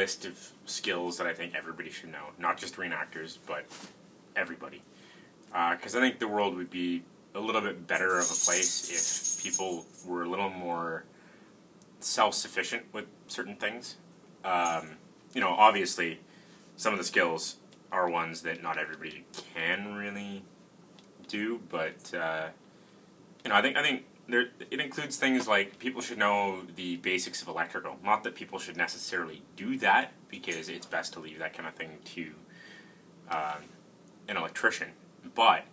list of skills that I think everybody should know, not just reenactors, but everybody. Because I think the world would be a little bit better of a place if people were a little more self-sufficient with certain things. You know, obviously, some of the skills are ones that not everybody can really do, but you know, I think it includes things like people should know the basics of electrical. Not that people should necessarily do that, because it's best to leave that kind of thing to an electrician. But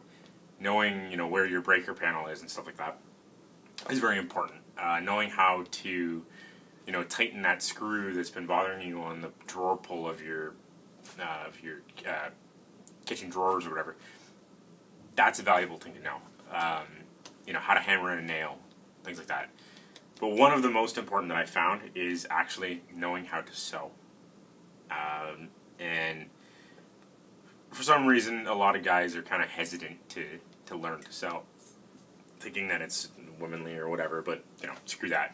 knowing, you know, where your breaker panel is and stuff like that is very important. Knowing how to, you know, tighten that screw that's been bothering you on the drawer pull of your kitchen drawers or whatever, that's a valuable thing to know. You know, how to hammer in a nail, things like that. But one of the most important that I found is actually knowing how to sew. And for some reason, a lot of guys are kind of hesitant to learn to sew, thinking that it's womanly or whatever, but, you know, screw that.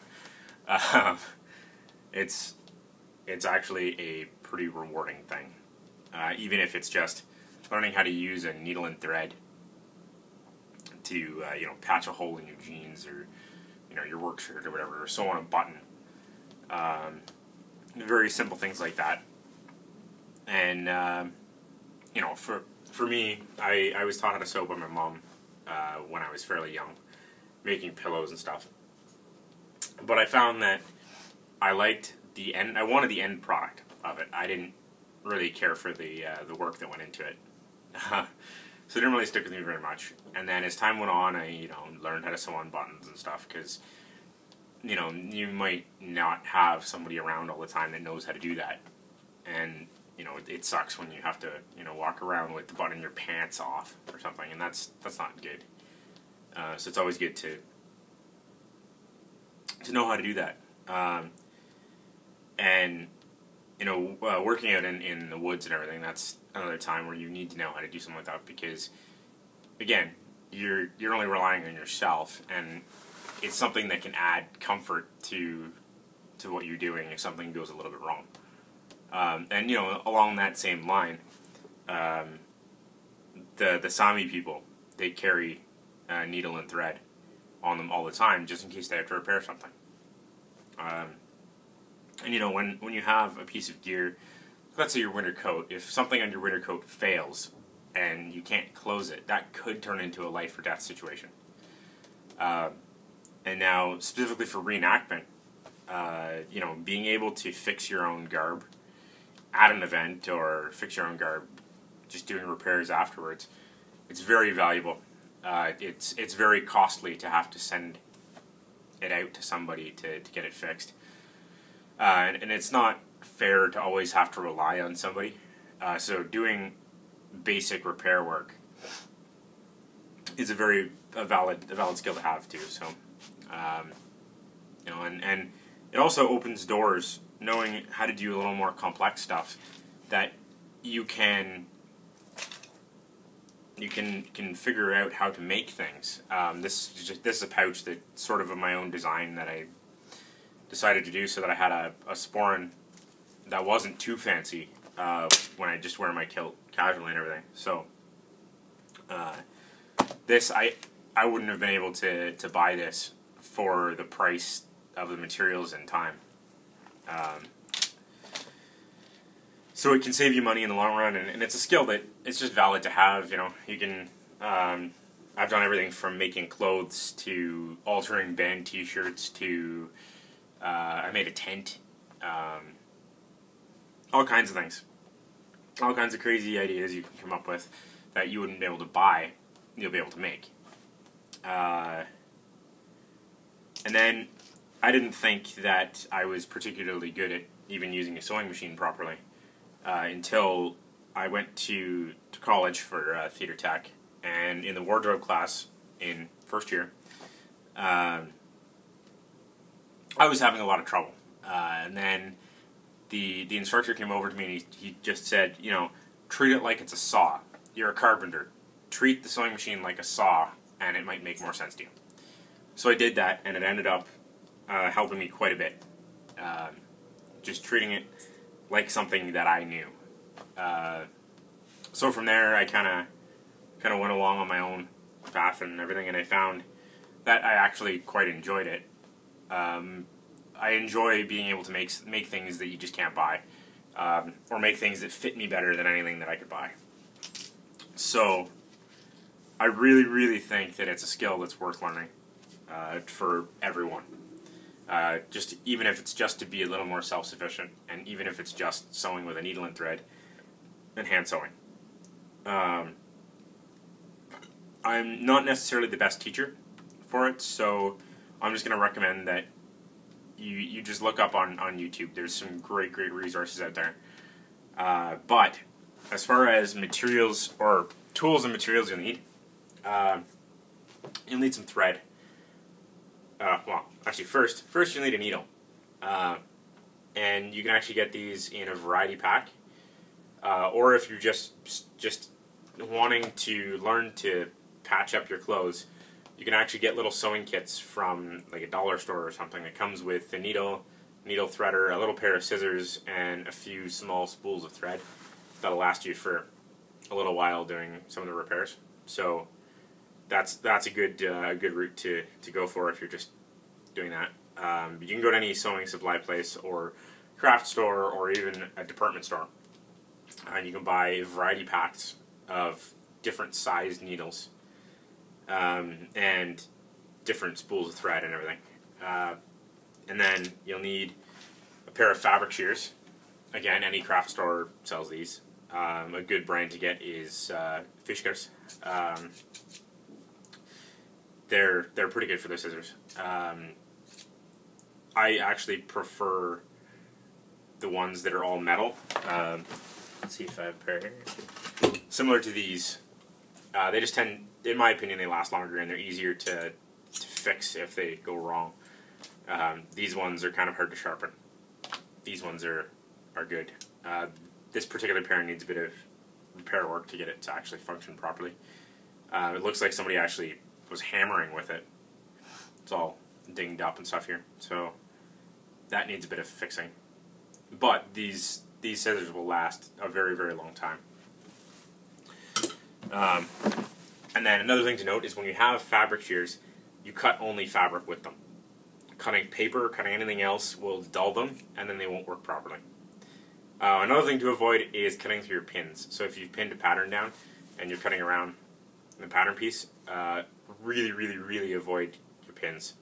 It's actually a pretty rewarding thing. Even if it's just learning how to use a needle and thread to, you know, patch a hole in your jeans or, you know, your work shirt or whatever, or sew on a button. Very simple things like that. And, you know, for me, I was taught how to sew by my mom when I was fairly young, making pillows and stuff. But I found that I liked I wanted the end product of it. I didn't really care for the work that went into it. So it didn't really stick with me very much. And then as time went on, I, you know, learned how to sew on buttons and stuff, because, you know, you might not have somebody around all the time that knows how to do that. And, you know, it sucks when you have to, you know, walk around with the button in your pants off or something, and that's not good. So it's always good to know how to do that. And, you know, working out in the woods and everything, that's another time where you need to know how to do something like that, because, again, you're only relying on yourself, and it's something that can add comfort to what you're doing if something goes a little bit wrong. And, you know, along that same line, the Sami people, they carry needle and thread on them all the time, just in case they have to repair something. And, you know, when you have a piece of gear, let's say your winter coat, if something on your winter coat fails and you can't close it, that could turn into a life or death situation. And now, specifically for reenactment, you know, being able to fix your own garb at an event, or fix your own garb just doing repairs afterwards, it's very valuable. It's very costly to have to send it out to somebody to get it fixed. And it's not fair to always have to rely on somebody. So doing basic repair work is a valid skill to have too. So, you know, and it also opens doors, knowing how to do a little more complex stuff that you can figure out how to make things. This is a pouch that's sort of my own design that I decided to do so that I had a sporran that wasn't too fancy when I just wear my kilt casually and everything. So this, I wouldn't have been able to buy this for the price of the materials and time. So it can save you money in the long run, and it's a skill that it's just valid to have. You know, you can. I've done everything from making clothes to altering band T-shirts to I made a tent. All kinds of things, all kinds of crazy ideas you can come up with that you wouldn't be able to buy, you'll be able to make. And then I didn't think that I was particularly good at even using a sewing machine properly until I went to college for theater tech, and in the wardrobe class in first year, I was having a lot of trouble. And then the instructor came over to me and he just said, you know, treat it like it's a saw. You're a carpenter. Treat the sewing machine like a saw, and it might make more sense to you. So I did that, and it ended up helping me quite a bit. Just treating it like something that I knew. So from there, I kind of went along on my own path and everything, and I found that I actually quite enjoyed it. I enjoy being able to make things that you just can't buy, or make things that fit me better than anything that I could buy. So I really, really think that it's a skill that's worth learning for everyone. Just even if it's just to be a little more self-sufficient, and even if it's just sewing with a needle and thread and hand sewing. I'm not necessarily the best teacher for it, so I'm just going to recommend that you just look up on YouTube. There's some great resources out there. But as far as materials or tools and materials you'll need some thread. Well, actually, first you'll need a needle, and you can actually get these in a variety pack, or if you're just wanting to learn to patch up your clothes, you can actually get little sewing kits from like a dollar store or something that comes with a needle threader, a little pair of scissors, and a few small spools of thread that'll last you for a little while doing some of the repairs. So that's a good route to go for if you're just doing that. You can go to any sewing supply place or craft store or even a department store, and you can buy variety packs of different sized needles and different spools of thread and everything. And then you'll need a pair of fabric shears. Again, any craft store sells these. A good brand to get is Shears. They're pretty good for their scissors. I actually prefer the ones that are all metal. Let's see if I have a pair here. Similar to these, they just tend, in my opinion, they last longer and they're easier to fix if they go wrong. These ones are kind of hard to sharpen. These ones are good. This particular pair needs a bit of repair work to get it to actually function properly. It looks like somebody actually was hammering with it. It's all dinged up and stuff here, so that needs a bit of fixing. But these scissors will last a very, very long time. And then another thing to note is when you have fabric shears, you cut only fabric with them. Cutting paper, cutting anything else will dull them, and then they won't work properly. Another thing to avoid is cutting through your pins. So if you've pinned a pattern down and you're cutting around the pattern piece, really, really, really avoid your pins,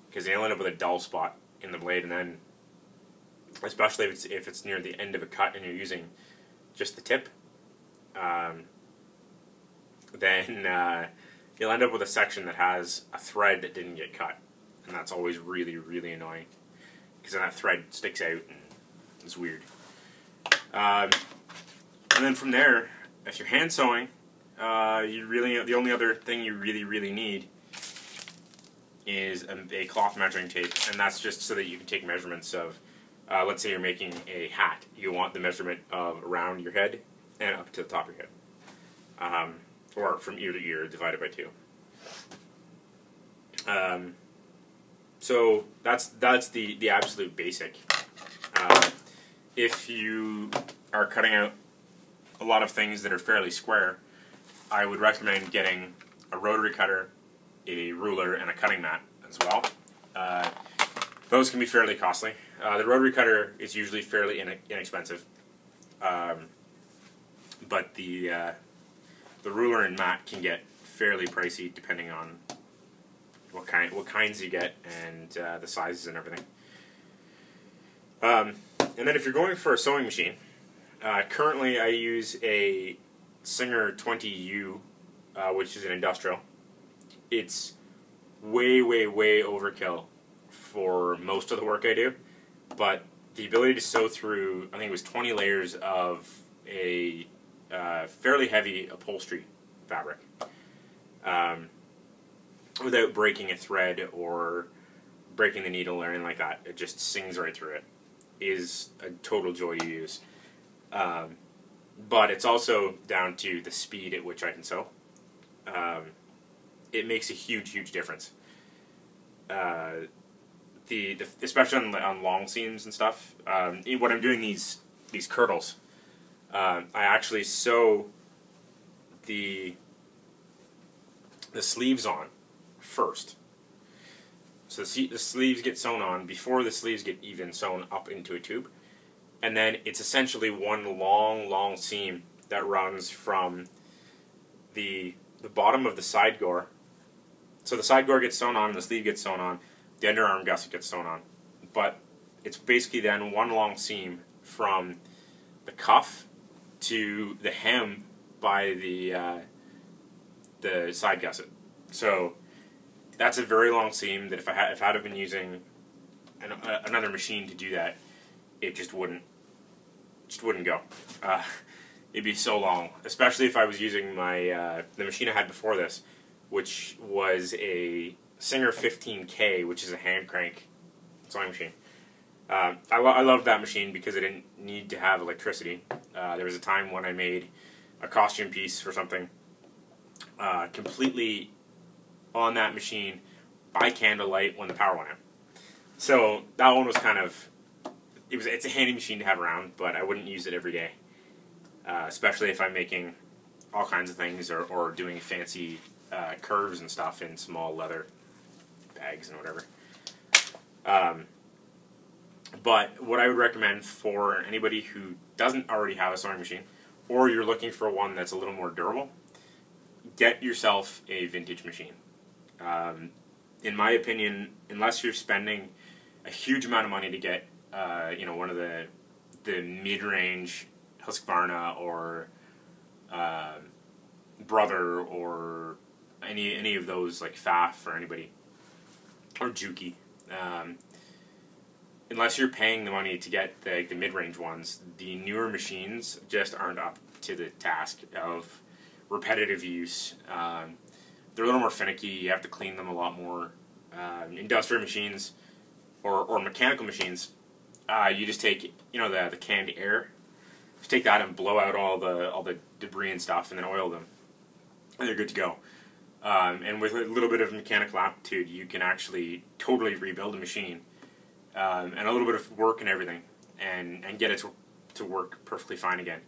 because you'll end up with a dull spot in the blade, and then especially if it's near the end of a cut and you're using just the tip, then you'll end up with a section that has a thread that didn't get cut, and that's always really, really annoying, because then that thread sticks out and it's weird. And then from there, if you're hand sewing, the only other thing you really need is a cloth measuring tape, and that's just so that you can take measurements of, let's say you're making a hat. You want the measurement of around your head and up to the top of your head, or from ear to ear divided by 2. So that's the absolute basic. If you are cutting out a lot of things that are fairly square, I would recommend getting a rotary cutter, a ruler, and a cutting mat as well. Those can be fairly costly. The rotary cutter is usually fairly inexpensive, but the ruler and mat can get fairly pricey depending on what kinds you get and the sizes and everything. And then if you're going for a sewing machine, currently I use a Singer 20U, which is an industrial. It's way overkill for most of the work I do, but the ability to sew through, I think it was 20 layers of a fairly heavy upholstery fabric, without breaking a thread or breaking the needle or anything like that, it just sings right through it, is a total joy to use. But it's also down to the speed at which I can sew. It makes a huge difference. Especially on long seams and stuff. When I'm doing these these curdles. I actually sew the sleeves on first. So the sleeves get sewn on before the sleeves get even sewn up into a tube. And then it's essentially one long seam that runs from the bottom of the side gore. So the side gore gets sewn on, the sleeve gets sewn on, the underarm gusset gets sewn on. But it's basically then one long seam from the cuff to the hem by the side gusset. So that's a very long seam that if I'd have been using another machine to do that, it just wouldn't go. It'd be so long, especially if I was using my the machine I had before this, which was a Singer 15K, which is a hand crank sewing machine. I loved that machine because it didn't need to have electricity. There was a time when I made a costume piece for something completely on that machine by candlelight when the power went out. So that one was kind of, it's a handy machine to have around, but I wouldn't use it every day, especially if I'm making all kinds of things or doing fancy curves and stuff in small leather bags and whatever. But what I would recommend for anybody who doesn't already have a sewing machine, or you're looking for one that's a little more durable, get yourself a vintage machine. In my opinion, unless you're spending a huge amount of money to get, one of the mid-range Husqvarna or Brother or any of those like Pfaff or anybody or Juki. Unless you're paying the money to get the mid-range ones, the newer machines just aren't up to the task of repetitive use. They're a little more finicky. You have to clean them a lot more. Industrial machines or mechanical machines, you just take the canned air, just take that and blow out all the debris and stuff, and then oil them, and they're good to go. And with a little bit of mechanical aptitude, you can actually totally rebuild a machine, and a little bit of work and everything, and get it to work perfectly fine again.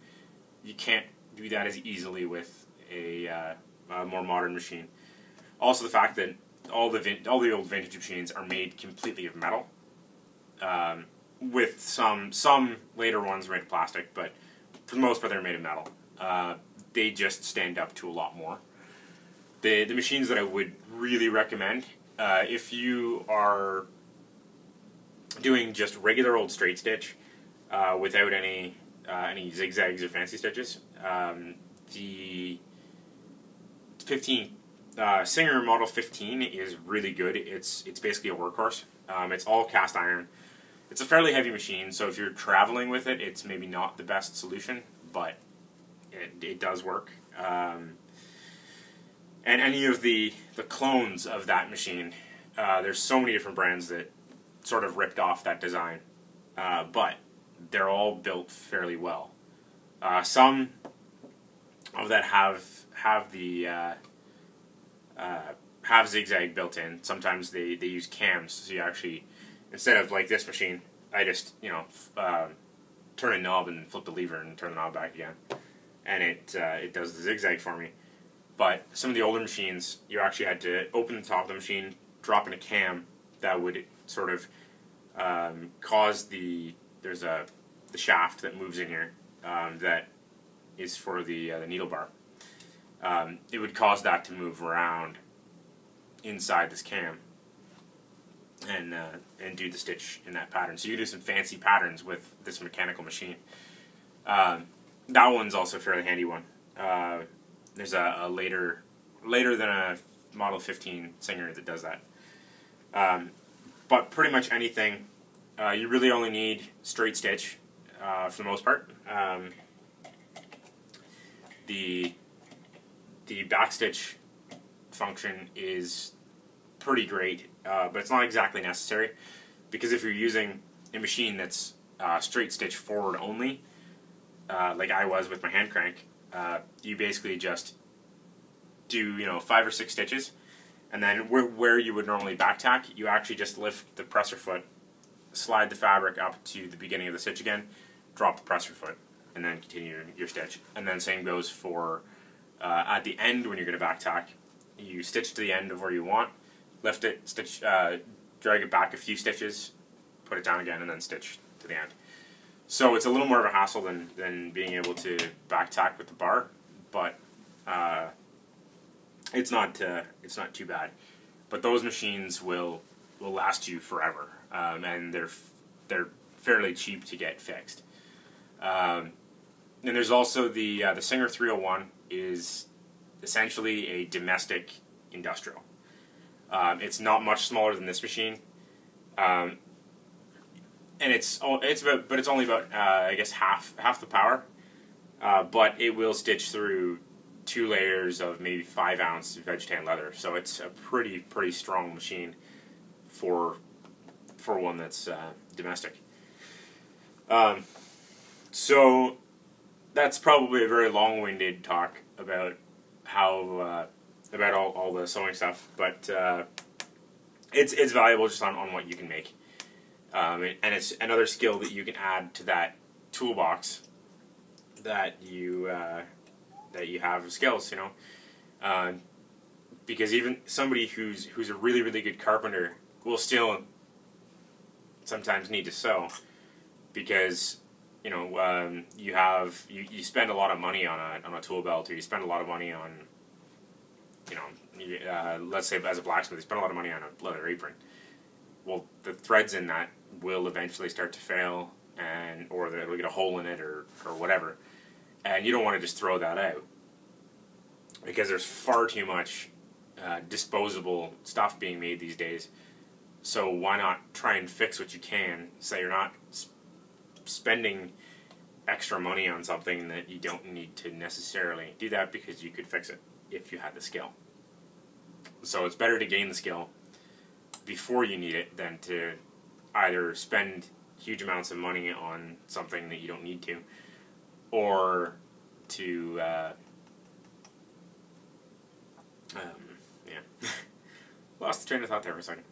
You can't do that as easily with a more modern machine. Also, the fact that all the old vintage machines are made completely of metal, with some later ones made of plastic, but for the most part they're made of metal. They just stand up to a lot more. The machines that I would really recommend, if you are doing just regular old straight stitch without any zigzags or fancy stitches, the Singer Model 15 is really good. It's basically a workhorse. It's all cast iron. It's a fairly heavy machine, so if you're traveling with it, it's maybe not the best solution, but it does work. And any of the clones of that machine, there's so many different brands that sort of ripped off that design, but they're all built fairly well. Some of that have zigzag built in. Sometimes they use cams, so you actually, instead of like this machine, I just turn a knob and flip the lever and turn the knob back again, and it does the zigzag for me. But some of the older machines, you actually had to open the top of the machine, drop in a cam that would sort of cause there's the shaft that moves in here that is for the needle bar. It would cause that to move around inside this cam and do the stitch in that pattern. So you do some fancy patterns with this mechanical machine. That one's also a fairly handy one. There's a later than a Model 15 Singer that does that. But pretty much anything, you really only need straight stitch for the most part. The backstitch function is pretty great, but it's not exactly necessary, because if you're using a machine that's straight stitch forward only, like I was with my hand crank, you basically just do 5 or 6 stitches, and then where you would normally back tack, you actually just lift the presser foot, slide the fabric up to the beginning of the stitch again, drop the presser foot, and then continue your stitch. And then same goes for at the end when you're going to back tack. You stitch to the end of where you want, lift it, stitch, drag it back a few stitches, put it down again, and then stitch to the end. So it's a little more of a hassle than being able to back tack with the bar, but it's not too bad. But those machines will last you forever, and they're fairly cheap to get fixed. And there's also the Singer 301 is essentially a domestic industrial. It's not much smaller than this machine, and it's only about I guess half the power, but it will stitch through 2 layers of maybe 5-ounce veg-tan leather. So it's a pretty strong machine for one that's domestic. So that's probably a very long-winded talk about how about all the sewing stuff, but it's valuable just on what you can make, and it's another skill that you can add to that toolbox that you have of skills, you know, because even somebody who's a really good carpenter will still sometimes need to sew, because you know you spend a lot of money on a tool belt, or you spend a lot of money on, you know, let's say as a blacksmith, you spend a lot of money on a leather apron. Well, the threads in that will eventually start to fail, or it'll get a hole in it, or whatever, and you don't want to just throw that out, because there's far too much disposable stuff being made these days. So why not try and fix what you can, so you're not spending extra money on something that you don't need to necessarily do that, because you could fix it if you had the skill. So it's better to gain the skill before you need it than to either spend huge amounts of money on something that you don't need to, or to lost the train of thought there for a second.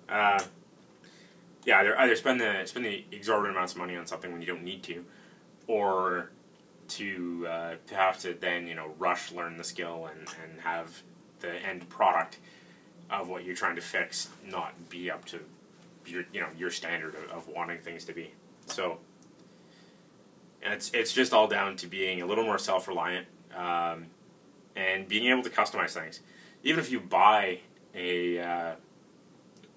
Either spend the exorbitant amounts of money on something when you don't need to, or to have to then, you know, rush learn the skill and have the end product of what you're trying to fix not be up to your standard of wanting things to be. So it's just all down to being a little more self-reliant, and being able to customize things. Even if you buy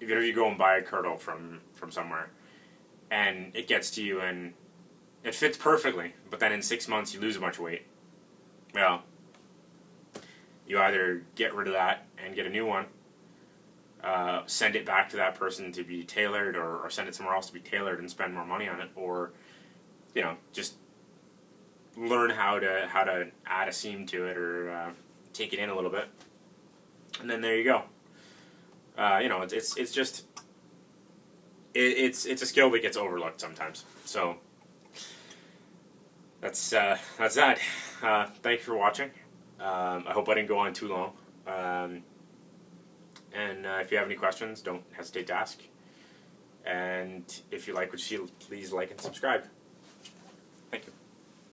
if you go and buy a kirtle from somewhere, and it gets to you and it fits perfectly, but then in 6 months you lose a bunch of weight, well, you either get rid of that and get a new one, send it back to that person to be tailored, or send it somewhere else to be tailored and spend more money on it, or, you know, just learn how to add a seam to it, or take it in a little bit, and then there you go. You know, it's just it's a skill that gets overlooked sometimes. So that's that. Thank you for watching. I hope I didn't go on too long. And if you have any questions, don't hesitate to ask. And if you like what you see, please like and subscribe.